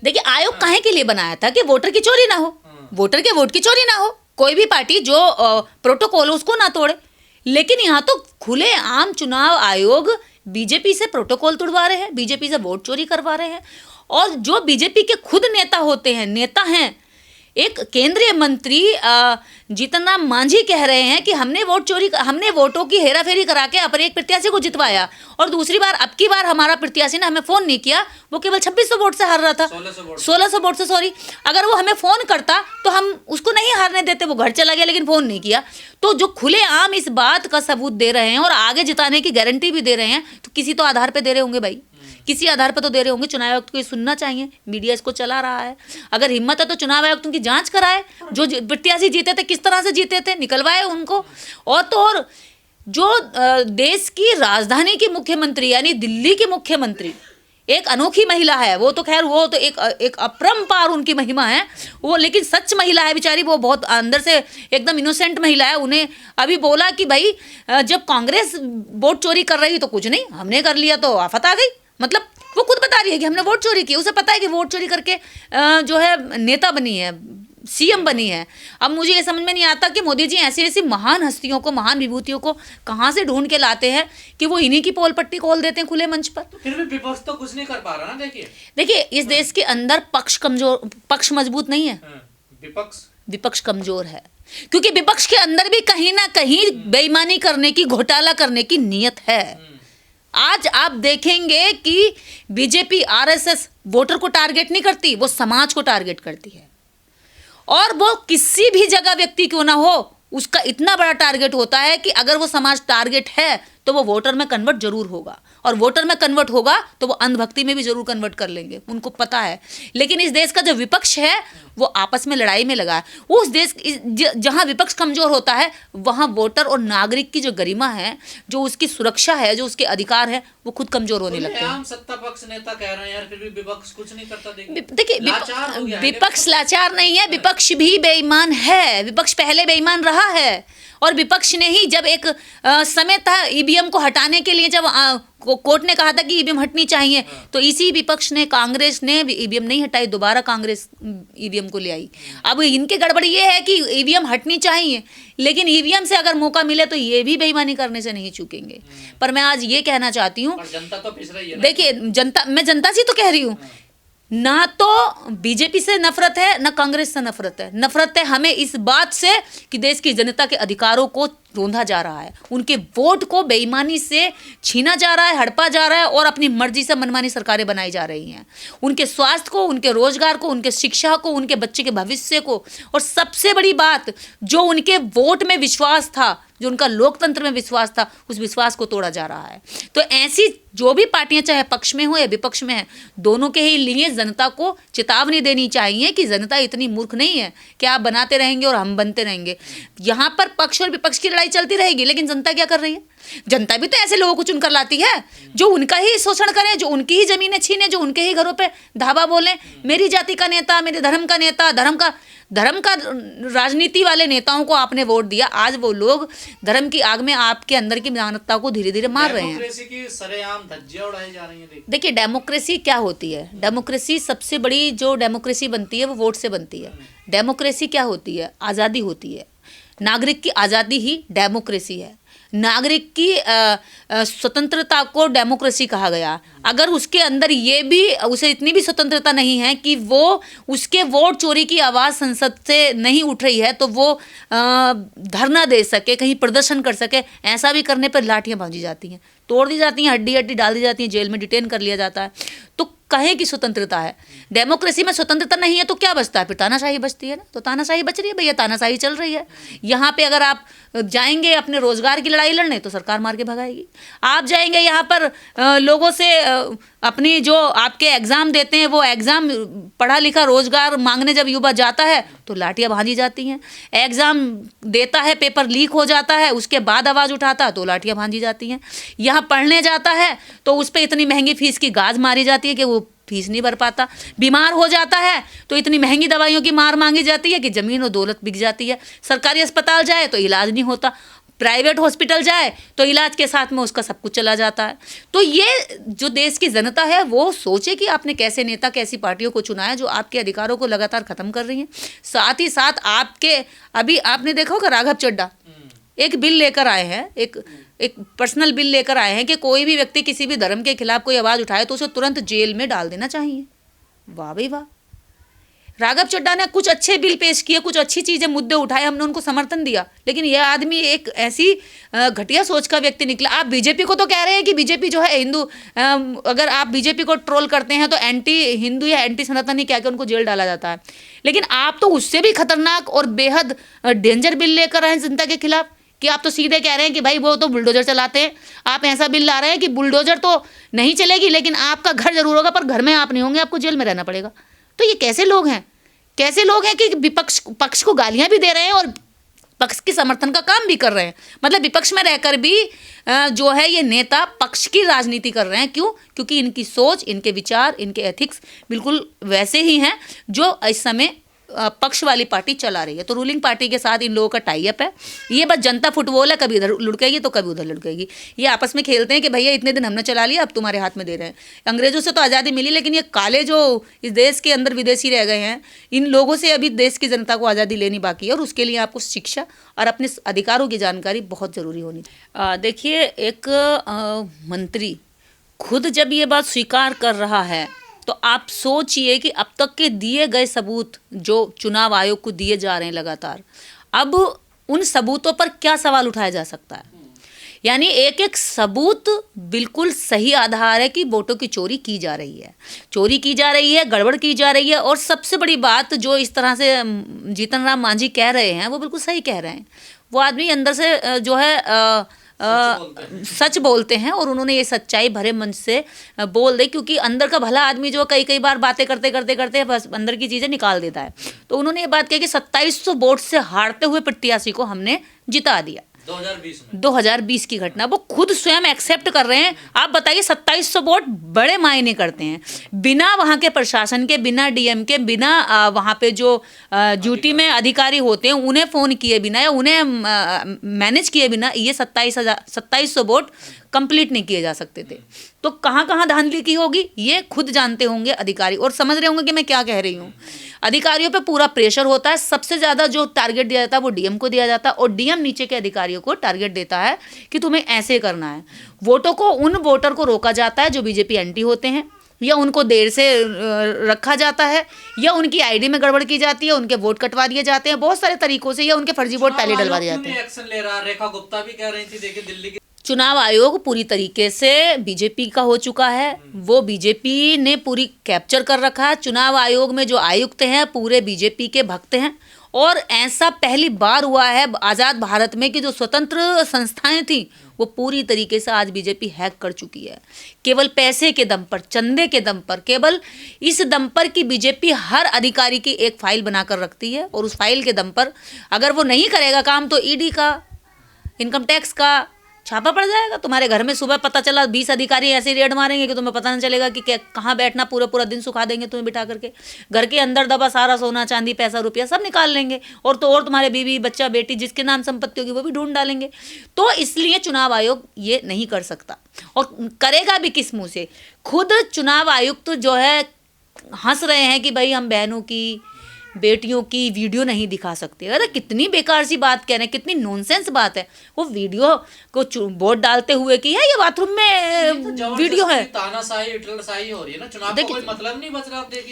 देखिए, आयोग काहे के लिए बनाया था कि वोटर की चोरी ना हो, वोटर के वोट की चोरी ना हो, कोई भी पार्टी जो प्रोटोकॉल उसको ना तोड़े। लेकिन यहाँ तो खुले आम चुनाव आयोग बीजेपी से प्रोटोकॉल तोड़वा रहे हैं, बीजेपी से वोट चोरी करवा रहे हैं। और जो बीजेपी के खुद नेता होते हैं, नेता हैं, एक केंद्रीय मंत्री जीतन राम मांझी कह रहे हैं कि हमने वोटों की हेराफेरी करा के अपने एक प्रत्याशी को जितवाया, और दूसरी बार अब की बार हमारा प्रत्याशी ने हमें फोन नहीं किया, वो केवल 2600 वोट से हार रहा था, 1600 वोट से, सॉरी। अगर वो हमें फोन करता तो हम उसको नहीं हारने देते, वो घर चला गया लेकिन फोन नहीं किया। तो जो खुले आम इस बात का सबूत दे रहे हैं और आगे जिताने की गारंटी भी दे रहे हैं, तो किसी तो आधार पर दे रहे होंगे भाई, किसी आधार पर तो दे रहे होंगे। चुनाव आयोग को ये सुनना चाहिए, मीडिया इसको चला रहा है। अगर हिम्मत है तो चुनाव आयोग उनकी जांच कराए, जो प्रत्याशी जीते थे किस तरह से जीते थे, निकलवाए उनको। और तो और जो देश की राजधानी की मुख्यमंत्री यानी दिल्ली की मुख्यमंत्री एक अनोखी महिला है, वो तो खैर वो तो एक अपरंपार उनकी महिमा है वो, लेकिन सच महिला है बेचारी, वो बहुत अंदर से एकदम इनोसेंट महिला है। उन्हें अभी बोला कि भाई जब कांग्रेस वोट चोरी कर रही तो कुछ नहीं, हमने कर लिया तो आफत आ गई। मतलब वो खुद बता रही है कि हमने वोट चोरी की, उसे पता है कि वोट चोरी करके जो है नेता बनी है, सीएम बनी है। अब मुझे ये समझ में नहीं आता कि मोदी जी ऐसी ऐसी महान हस्तियों को, महान विभूतियों को कहाँ से ढूंढ के लाते हैं कि वो इन्हीं की पोल पट्टी खोल देते हैं खुले मंच पर। तो फिर भी विपक्ष तो कुछ नहीं कर पा रहा ना। देखिए इस देश के अंदर पक्ष मजबूत नहीं है, विपक्ष कमजोर है, क्योंकि विपक्ष के अंदर भी कहीं ना कहीं बेईमानी करने की, घोटाला करने की नीयत है। आज आप देखेंगे कि बीजेपी आरएसएस वोटर को टारगेट नहीं करती, वो समाज को टारगेट करती है। और वो किसी भी जगह व्यक्ति क्यों ना हो, उसका इतना बड़ा टारगेट होता है कि अगर वो समाज टारगेट है तो वो वोटर में कन्वर्ट जरूर होगा, और वोटर में कन्वर्ट होगा तो वो अंधभक्ति में भी जरूर कन्वर्ट कर लेंगे, उनको पता है। लेकिन इस देश का जो विपक्ष है वो आपस में लड़ाई में लगा है। उस देश जहां विपक्ष कमजोर होता है वहां वोटर और नागरिक की जो गरिमा है, जो उसकी सुरक्षा है, जो उसके अधिकार है, वो खुद कमजोर होने लगते हैं। सत्ता पक्ष नेता कह रहे हैं यार, फिर भी विपक्ष कुछ नहीं करता। देखिए विपक्ष लाचार नहीं है, विपक्ष भी बेईमान है, विपक्ष पहले बेईमान रहा है। और विपक्ष ने ही जब एक समय था ईवीएम को हटाने के लिए, जब कोर्ट ने कहा था कि ईवीएम हटनी चाहिए, तो इसी विपक्ष ने, कांग्रेस ने ईवीएम नहीं हटाई, दोबारा कांग्रेस ईवीएम को ले आई। अब इनके गड़बड़ी ये है कि ईवीएम हटनी चाहिए, लेकिन ईवीएम से अगर मौका मिले तो ये भी बेईमानी करने से नहीं चूकेंगे। पर मैं आज ये कहना चाहती हूँ, जनता तो पिस रही है ना। देखिए मैं जनता से तो कह रही हूँ, ना तो बीजेपी से नफरत है ना कांग्रेस से नफरत है। नफरत है हमें इस बात से कि देश की जनता के अधिकारों को रोंधा जा रहा है, उनके वोट को बेईमानी से छीना जा रहा है, हड़पा जा रहा है, और अपनी मर्जी से मनमानी सरकारें बनाई जा रही हैं। उनके स्वास्थ्य को, उनके रोजगार को, उनके शिक्षा को, उनके बच्चे के भविष्य को, और सबसे बड़ी बात जो उनके वोट में विश्वास था, जो उनका लोकतंत्र में विश्वास था, उस विश्वास को तोड़ा जा रहा है। तो ऐसी जो भी पार्टियां चाहे पक्ष में हो या विपक्ष में है, दोनों के ही लिए जनता को चेतावनी देनी चाहिए कि जनता इतनी मूर्ख नहीं है कि आप बनाते रहेंगे और हम बनते रहेंगे। यहाँ पर पक्ष और विपक्ष की लड़ाई चलती रहेगी, लेकिन जनता क्या कर रही है? जनता भी तो ऐसे लोगों को चुनकर लाती है जो उनका ही शोषण करें, जो उनकी ही जमीनें छीने, जो उनके ही घरों पे धावा बोलें। मेरी जाति का नेता, मेरे धर्म का नेता, धर्म का राजनीति वाले नेताओं को आपने वोट दिया, आज वो लोग धर्म की आग में आपके अंदर की मानवता को धीरे धीरे मार रहे हैं। डेमोक्रेसी की सरेआम धज्जियां उड़ाई जा रही हैं। देखिए डेमोक्रेसी क्या होती है? डेमोक्रेसी, सबसे बड़ी जो डेमोक्रेसी बनती है वो वोट से बनती है। डेमोक्रेसी क्या होती है? आज़ादी होती है। नागरिक की आज़ादी ही डेमोक्रेसी है। नागरिक की स्वतंत्रता को डेमोक्रेसी कहा गया। अगर उसके अंदर ये भी, उसे इतनी भी स्वतंत्रता नहीं है कि वो उसके वोट चोरी की आवाज़ संसद से नहीं उठ रही है तो वो धरना दे सके, कहीं प्रदर्शन कर सके, ऐसा भी करने पर लाठियां भांजी जाती हैं, तोड़ दी जाती हैं, हड्डी हड्डी डाल दी जाती हैं, जेल में डिटेन कर लिया जाता है। तो कहे कि स्वतंत्रता है, डेमोक्रेसी में स्वतंत्रता नहीं है तो क्या बचता है? फिर तानाशाही बचती है ना। तो तानाशाही बच रही है भैया, तानाशाही चल रही है। यहाँ पे अगर आप जाएंगे अपने रोजगार की लड़ाई लड़ने तो सरकार मार के भगाएगी। आप जाएंगे यहाँ पर लोगों से अपनी जो आपके एग्ज़ाम देते हैं वो एग्ज़ाम, पढ़ा लिखा रोजगार मांगने जब युवा जाता है तो लाठियाँ भांजी जाती हैं। एग्ज़ाम देता है, पेपर लीक हो जाता है, उसके बाद आवाज़ उठाता है तो लाठियाँ भांजी जाती हैं। यहाँ पढ़ने जाता है तो उस पर इतनी महंगी फीस की गाज मारी जाती है कि वो फीस नहीं भर पाता। बीमार हो जाता है तो इतनी महंगी दवाइयों की मार मांगी जाती है कि ज़मीन और दौलत बिक जाती है। सरकारी अस्पताल जाए तो इलाज नहीं होता। प्राइवेट हॉस्पिटल जाए तो इलाज के साथ में उसका सब कुछ चला जाता है। तो ये जो देश की जनता है वो सोचे कि आपने कैसे नेता, कैसी पार्टियों को चुना है जो आपके अधिकारों को लगातार खत्म कर रही हैं। साथ ही साथ आपके, अभी आपने देखा होगा राघव चड्ढा एक बिल लेकर आए हैं, एक पर्सनल बिल लेकर आए हैं कि कोई भी व्यक्ति किसी भी धर्म के खिलाफ कोई आवाज़ उठाए तो उसे तुरंत जेल में डाल देना चाहिए। वाह भाई वाह, राघव चड्ढा ने कुछ अच्छे बिल पेश किए, कुछ अच्छी चीज़ें, मुद्दे उठाए, हमने उनको समर्थन दिया, लेकिन यह आदमी एक ऐसी घटिया सोच का व्यक्ति निकला। आप बीजेपी को तो कह रहे हैं कि बीजेपी जो है हिंदू, अगर आप बीजेपी को ट्रोल करते हैं तो एंटी हिंदू या एंटी सनातनी क्या उनको जेल डाला जाता है, लेकिन आप तो उससे भी खतरनाक और बेहद डेंजर बिल लेकर आए हैं जनता के खिलाफ कि आप तो सीधे कह रहे हैं कि भाई वो तो बुलडोजर चलाते हैं। आप ऐसा बिल ला रहे हैं कि बुलडोजर तो नहीं चलेगी लेकिन आपका घर जरूर होगा, पर घर में आप नहीं होंगे, आपको जेल में रहना पड़ेगा। तो ये कैसे लोग हैं, कैसे लोग हैं कि विपक्ष पक्ष को गालियां भी दे रहे हैं और पक्ष के समर्थन का काम भी कर रहे हैं। मतलब विपक्ष में रहकर भी जो है ये नेता पक्ष की राजनीति कर रहे हैं। क्यों? क्योंकि इनकी सोच, इनके विचार, इनके एथिक्स बिल्कुल वैसे ही हैं जो इस समय पक्ष वाली पार्टी चला रही है। तो रूलिंग पार्टी के साथ इन लोगों का टाई अप है। ये बस जनता फुटबॉल है, कभी इधर लुढ़केगी तो कभी उधर लुढ़केगी। ये आपस में खेलते हैं कि भैया इतने दिन हमने चला लिया, अब तुम्हारे हाथ में दे रहे हैं। अंग्रेजों से तो आज़ादी मिली, लेकिन ये काले जो इस देश के अंदर विदेशी रह गए हैं, इन लोगों से अभी देश की जनता को आज़ादी लेनी बाकी है, और उसके लिए आपको शिक्षा और अपने अधिकारों की जानकारी बहुत ज़रूरी होनी चाहिए। देखिए, एक मंत्री खुद जब ये बात स्वीकार कर रहा है तो आप सोचिए कि अब तक के दिए गए सबूत जो चुनाव आयोग को दिए जा रहे हैं लगातार, अब उन सबूतों पर क्या सवाल उठाया जा सकता है। यानी एक एक सबूत बिल्कुल सही आधार है कि वोटों की चोरी की जा रही है, चोरी की जा रही है, गड़बड़ की जा रही है। और सबसे बड़ी बात जो इस तरह से जीतन राम मांझी कह रहे हैं वो बिल्कुल सही कह रहे हैं। वो आदमी अंदर से जो है सच बोलते हैं, और उन्होंने ये सच्चाई भरे मन से बोल दे, क्योंकि अंदर का भला आदमी जो कई बार बातें करते करते बस अंदर की चीज़ें निकाल देता है। तो उन्होंने ये बात कही कि 2700 वोट से हारते हुए प्रत्याशी को हमने जिता दिया 2020 की घटना। वो खुद स्वयं एक्सेप्ट कर रहे हैं। आप बताइए, 2700 वोट बड़े मायने करते हैं। बिना वहाँ के प्रशासन के, बिना डीएम के, बिना वहाँ पे जो ड्यूटी में अधिकारी होते हैं उन्हें फ़ोन किए बिना या उन्हें मैनेज किए बिना ये 2700 वोट कंप्लीट नहीं किए जा सकते थे। तो कहाँ कहाँ धांधली की होगी ये खुद जानते होंगे अधिकारी, और समझ रहे होंगे कि मैं क्या कह रही हूँ। अधिकारियों पे पूरा प्रेशर होता है। सबसे ज़्यादा जो टारगेट दिया जाता है वो डीएम को दिया जाता है, और डीएम नीचे के अधिकारियों को टारगेट देता है कि तुम्हें ऐसे करना है। वोटों को, उन वोटर को रोका जाता है जो बीजेपी एंटी होते हैं, या उनको देर से रखा जाता है, या उनकी आईडी में गड़बड़ की जाती है, उनके वोट कटवा दिए जाते हैं बहुत सारे तरीकों से, या उनके फर्जी वोट पहले डलवा दिए जाते हैं। एक्शन ले रहा, रेखा गुप्ता भी कह रही थी, देखिए दिल्ली की चुनाव आयोग पूरी तरीके से बीजेपी का हो चुका है। वो बीजेपी ने पूरी कैप्चर कर रखा है। चुनाव आयोग में जो आयुक्त हैं पूरे बीजेपी के भक्त हैं, और ऐसा पहली बार हुआ है आज़ाद भारत में कि जो स्वतंत्र संस्थाएं थी वो पूरी तरीके से आज बीजेपी हैक कर चुकी है। केवल पैसे के दम पर, चंदे के दम पर, केवल इस दम पर कि बीजेपी हर अधिकारी की एक फाइल बनाकर रखती है, और उस फाइल के दम पर अगर वो नहीं करेगा काम तो ईडी का, इनकम टैक्स का छापा पड़ जाएगा। तुम्हारे घर में सुबह पता चला 20 अधिकारी ऐसे रेड मारेंगे कि तुम्हें पता नहीं चलेगा कि कहाँ बैठना, पूरा दिन सुखा देंगे तुम्हें बिठा करके। घर के अंदर दबा सारा सोना चांदी पैसा रुपया सब निकाल लेंगे, और तो और तुम्हारे बीवी बच्चा बेटी जिसके नाम संपत्ति होगी वो भी ढूंढ डालेंगे। तो इसलिए चुनाव आयोग ये नहीं कर सकता, और करेगा भी किस मुँह से। खुद चुनाव आयुक्त जो है हंस रहे हैं कि भाई हम बहनों की, बेटियों की वीडियो नहीं दिखा सकते। अरे कितनी बेकार सी बात कह रहे हैं, कितनी नॉनसेंस बात है। वो वीडियो को वोट डालते हुए की है या बाथरूम में वीडियो है? तानाशाही, हिटलरशाही हो रही है ना। चुनाव का कोई मतलब नहीं बच रहा। आप देखिए